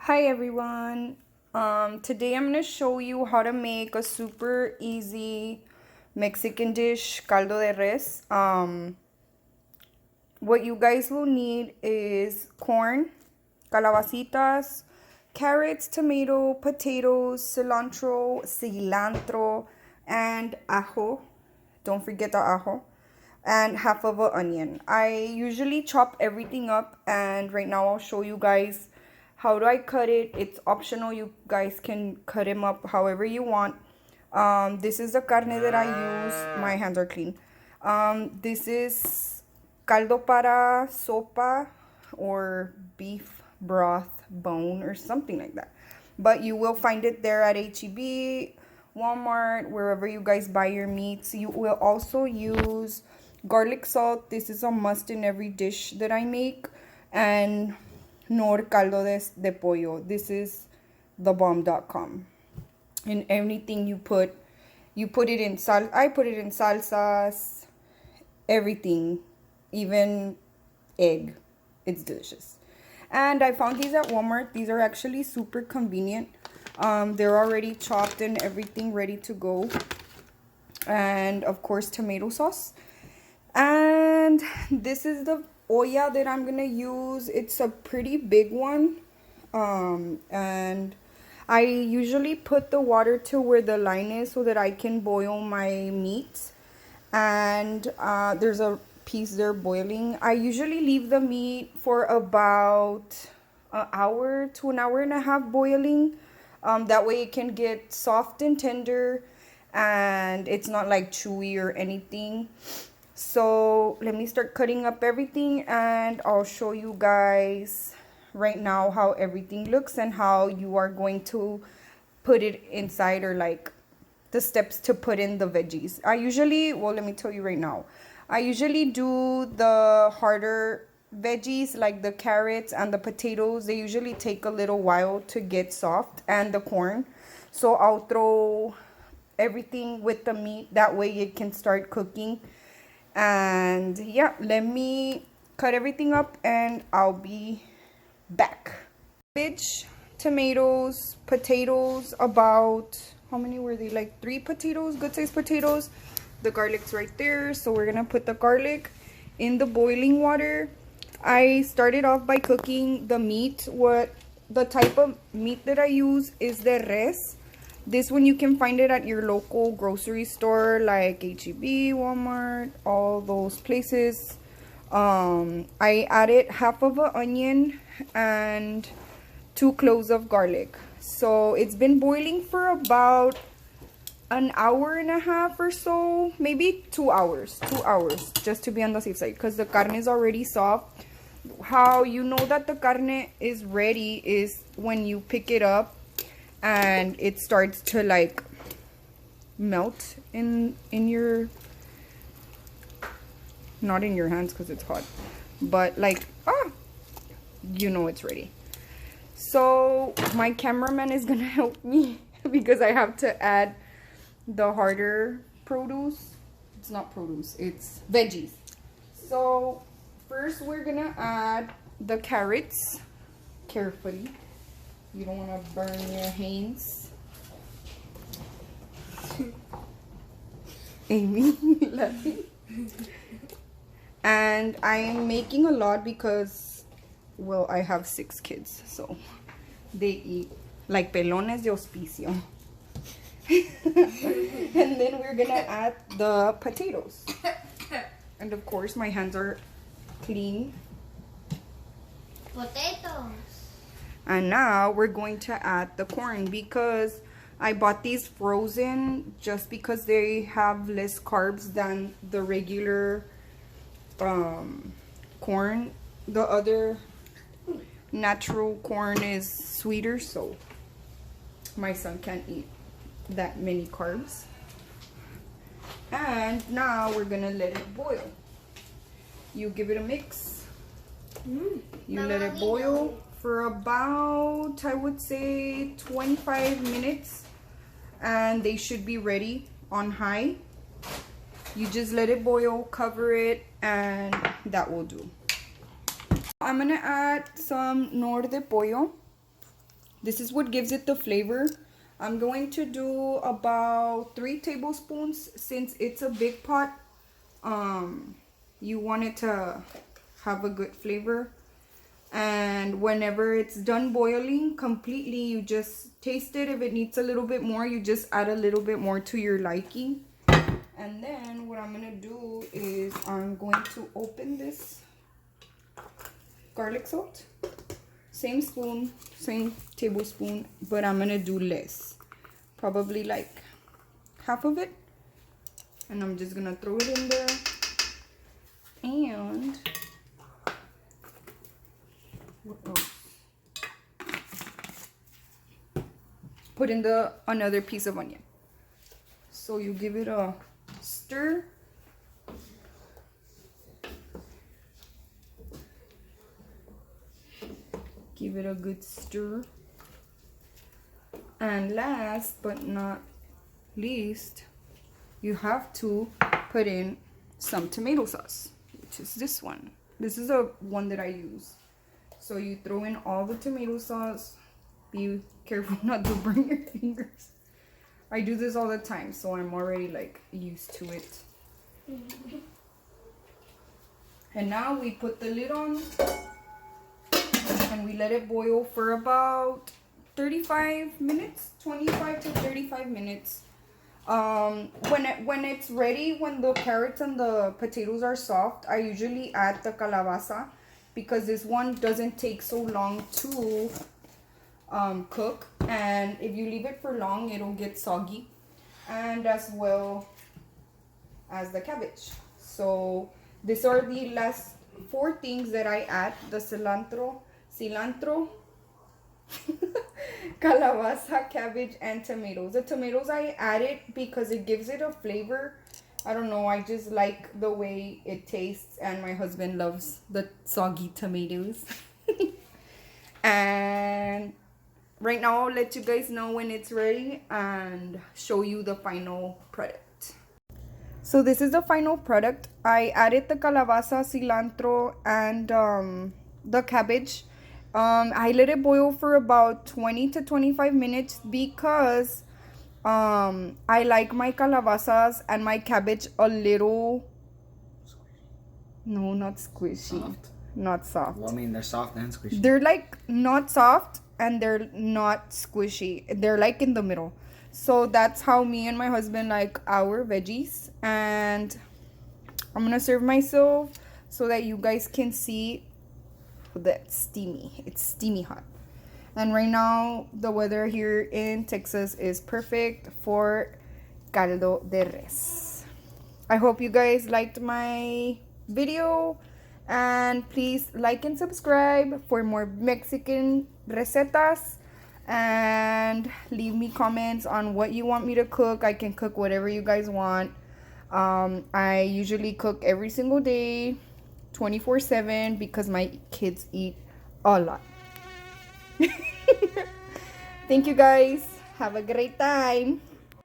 Hi everyone. Today I'm gonna show you how to make a super easy Mexican dish, caldo de res. What you guys will need is corn, calabacitas, carrots, tomato, potatoes, cilantro, and ajo. Don't forget the ajo. And half of an onion. I usually chop everything up, and right now I'll show you guys how do I cut it. It's optional. You guys can cut them up however you want. This is the carne that I use. My hands are clean. This is caldo para sopa or beef broth bone or something like that. But you will find it there at HEB, Walmart, wherever you guys buy your meats. You will also use garlic salt. This is a must in every dish that I make. And nor caldo de pollo. This is thebomb.com. And everything you put it in I put it in salsas, everything, even egg. It's delicious. And I found these at Walmart. These are actually super convenient. They're already chopped and everything ready to go. And of course, tomato sauce. And this is the olla that I'm gonna use. It's a pretty big one. And I usually put the water to where the line is so that I can boil my meat. And there's a piece there boiling. I usually leave the meat for about an hour to an hour and a half boiling. That way it can get soft and tender and it's not like chewy or anything. So let me start cutting up everything and I'll show you guys right now how everything looks and how you are going to put it inside, or like the steps to put in the veggies. Let me tell you right now. I usually do the harder veggies like the carrots and the potatoes. They usually take a little while to get soft, and the corn. So I'll throw everything with the meat. That way it can start cooking. And yeah, let me cut everything up and I'll be back. Cabbage, tomatoes, potatoes, about, how many were they? Like 3 potatoes, good sized potatoes. The garlic's right there, so we're gonna put the garlic in the boiling water. I started off by cooking the meat. The type of meat that I use is the res. This one you can find it at your local grocery store like HEB, Walmart, all those places. I added half of an onion and 2 cloves of garlic. So it's been boiling for about an hour and a half or so, maybe 2 hours, just to be on the safe side, because the carne is already soft. How you know that the carne is ready is when you pick it up and it starts to like melt in your, not in your hands because it's hot, but like you know it's ready. So my cameraman is gonna help me because I have to add the harder produce. It's not produce, it's veggies. So first we're gonna add the carrots carefully. You don't want to burn your hands. Amy, laughing. And I'm making a lot because, well, I have 6 kids, so they eat like pelones de hospicio. And then we're gonna add the potatoes. And of course, my hands are clean. Potatoes. And now we're going to add the corn, because I bought these frozen just because they have less carbs than the regular corn. The other natural corn is sweeter, so my son can't eat that many carbs. And now we're gonna let it boil. You give it a mix. You let it boil for about, I would say, 25 minutes, and they should be ready on high. You just let it boil, cover it, and that will do. I'm gonna add some nor de pollo. This is what gives it the flavor. I'm going to do about 3 tablespoons since it's a big pot. You want it to have a good flavor. And whenever it's done boiling completely, you just taste it. If it needs a little bit more, you just add a little bit more to your liking. And then what I'm gonna do is I'm going to open this garlic salt. Same spoon, same tablespoon, but I'm gonna do less. Probably like half of it. And I'm just gonna throw it in there. And what else? Put in another piece of onion. So you give it a stir. Give it a good stir. And last but not least, you have to put in some tomato sauce, which is this one. This is the one that I use. So you throw in all the tomato sauce. Be careful not to burn your fingers. I do this all the time, so I'm already like used to it. And now we put the lid on and we let it boil for about 35 minutes, 25 to 35 minutes. When it's ready, when the carrots and the potatoes are soft, I usually add the calabaza because this one doesn't take so long to cook, and if you leave it for long, it'll get soggy, and as well as the cabbage. So these are the last 4 things that I add: the cilantro, calabaza, cabbage, and tomatoes. The tomatoes I added because it gives it a flavor. I don't know, I just like the way it tastes, and my husband loves the soggy tomatoes. And right now I'll let you guys know when it's ready and show you the final product. So this is the final product. I added the calabaza, cilantro, and the cabbage. I let it boil for about 20 to 25 minutes because I like my calabazas and my cabbage a little... No, not squishy. Soft? Not soft. Well, I mean, they're soft and squishy. They're like not soft and they're not squishy. They're like in the middle. So that's how me and my husband like our veggies. And I'm gonna serve myself so that you guys can see that it's steamy hot. And right now the weather here in Texas is perfect for caldo de res. I hope you guys liked my video, and please like and subscribe for more Mexican recetas, and leave me comments on what you want me to cook. I can cook whatever you guys want. I usually cook every single day, 24/7, because my kids eat a lot. Thank you guys. Have a great time.